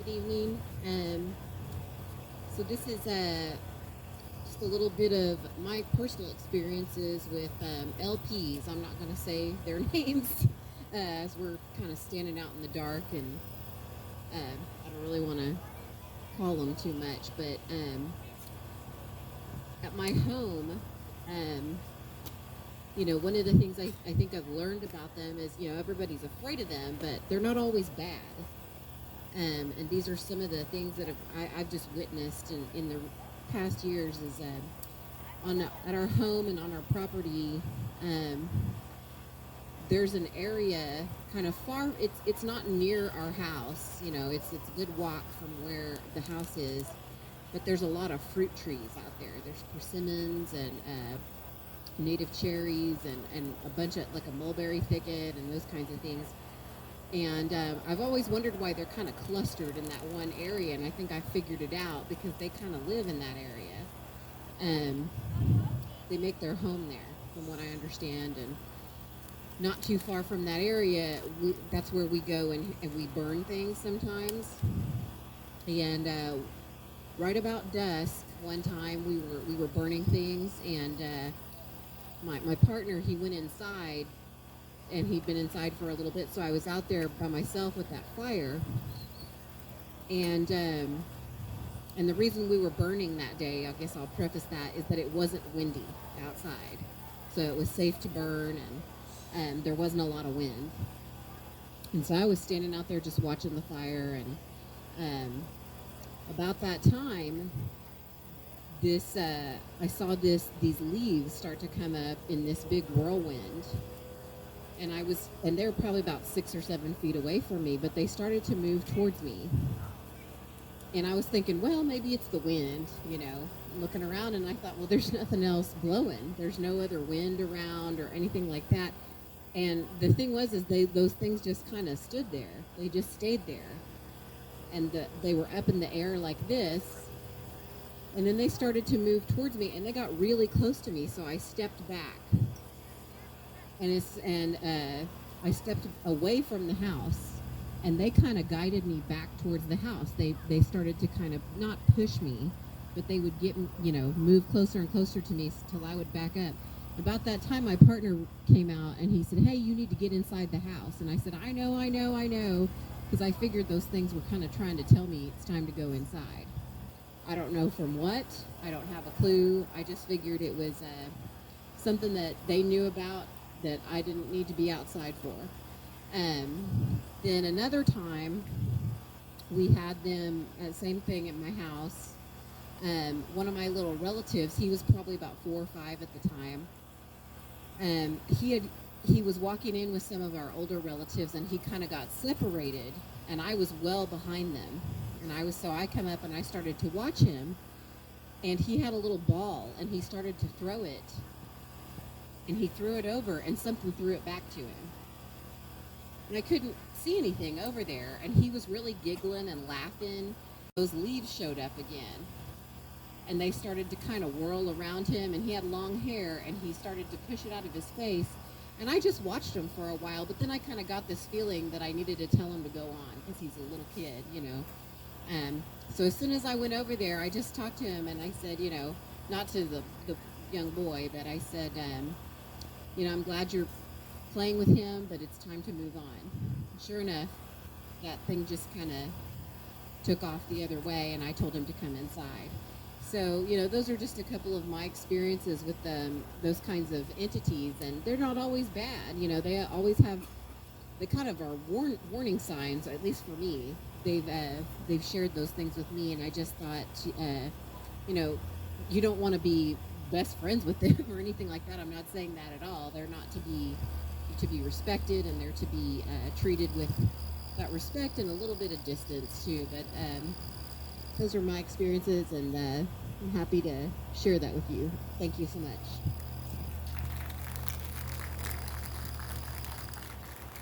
Good evening. So this is just a little bit of my personal experiences with LPs. I'm not going to say their names as we're kind of standing out in the dark, and I don't really want to call them too much. But at my home, um, one of the things I think I've learned about them is, everybody's afraid of them, but they're not always bad. And these are some of the things that I've just witnessed in the past years is at our home and on our property, um, there's an area kind of far. It's not near our house. It's a good walk from where the house is, but there's a lot of fruit trees out there. There's persimmons and native cherries and a bunch of like a mulberry thicket and those kinds of things. And I've always wondered why they're kind of clustered in that one area, and I think I figured it out because they kind of live in that area. Um, they make their home there, from what I understand, and not too far from that area, that's where we go and we burn things sometimes. And right about dusk, one time we were burning things, and my partner, he went inside, and he'd been inside for a little bit, so I was out there by myself with that fire. And the reason we were burning that day, I guess I'll preface that, is that it wasn't windy outside, so it was safe to burn, and there wasn't a lot of wind. And so I was standing out there just watching the fire, and about that time, I saw these leaves start to come up in this big whirlwind, and they were probably about 6 or 7 feet away from me, but they started to move towards me. And I was thinking, well, maybe it's the wind, looking around, and I thought, well, there's nothing else blowing. There's no other wind around or anything like that. And the thing was, is those things just kind of stood there. They just stayed there. And they were up in the air like this. And then they started to move towards me, and they got really close to me, so I stepped back. And I stepped away from the house, and they kind of guided me back towards the house. They started to kind of not push me, but they would move closer and closer to me till I would back up. About that time, my partner came out, and he said, "Hey, you need to get inside the house." And I said, I know, because I figured those things were kind of trying to tell me it's time to go inside. I don't know from what. I don't have a clue. I just figured it was something that they knew about that I didn't need to be outside for. Then another time, we had them, same thing at my house. One of my little relatives, he was probably about 4 or 5 at the time. He was walking in with some of our older relatives, and he kind of got separated, and I was well behind them. And so I come up and I started to watch him, and he had a little ball, and he started to throw it. And he threw it over, and something threw it back to him. And I couldn't see anything over there, and he was really giggling and laughing. Those leaves showed up again, and they started to kind of whirl around him, and he had long hair, and he started to push it out of his face. And I just watched him for a while, but then I kind of got this feeling that I needed to tell him to go on, because he's a little kid, So as soon as I went over there, I just talked to him, and I said, not to the young boy, but I said, I'm glad you're playing with him, but it's time to move on. Sure enough, that thing just kind of took off the other way, and I told him to come inside. So, those are just a couple of my experiences with those kinds of entities, and they're not always bad. They always they kind of are warning signs, at least for me. They've shared those things with me, and I just thought, you don't want to be best friends with them or anything like that. I'm not saying that at all. They're not to be respected, and they're to be treated with that respect and a little bit of distance too. But those are my experiences, and I'm happy to share that with you. Thank you so much.